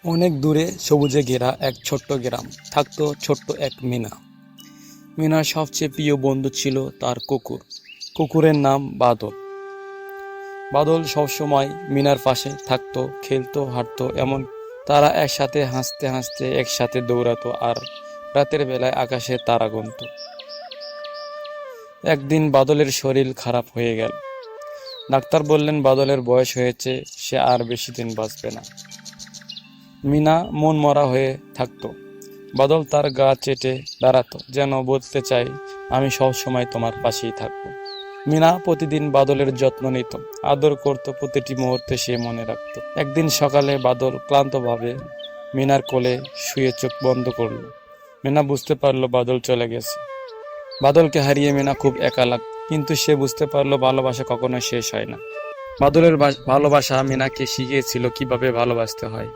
অনেক দূরে সবুজে ঘেরা এক ছোট্ট গ্রাম থাকতো ছোট্ট এক মিনা। মিনার সবচেয়ে প্রিয় বন্ধু ছিল তার কুকুর। কুকুরের নাম বাদল। বাদল সবসময় মিনার পাশে থাকতো, খেলতো, হাঁটতো, এমন তারা একসাথে হাসতে হাসতে একসাথে দৌড়াতো আর রাতের বেলায় আকাশে তারা গুনতো। একদিন বাদলের শরীর খারাপ হয়ে গেল। ডাক্তার বললেন বাদলের বয়স হয়েছে, সে আর বেশি দিন বাঁচবে না। মিনা মন মরা হয়ে থাকতো। বাদল তার গা চেটে দাঁড়াতো, যেন বলতে চাই, আমি সব সময় তোমার পাশেই থাকবো। মিনা প্রতিদিন বাদলের যত্ন নিত, আদর করত, প্রতিটি মুহূর্তে সে মনে রাখত। একদিন সকালে বাদল ক্লান্তভাবে মিনার কোলে শুয়ে চোখ বন্ধ করলো। মিনা বুঝতে পারলো বাদল চলে গেছে। বাদলকে হারিয়ে মিনা খুব একা লাগতো, কিন্তু সে বুঝতে পারলো ভালোবাসা কখনো শেষ হয় না। বাদলের ভালোবাসা মিনাকে শিখিয়েছিল কিভাবে ভালোবাসতে হয়।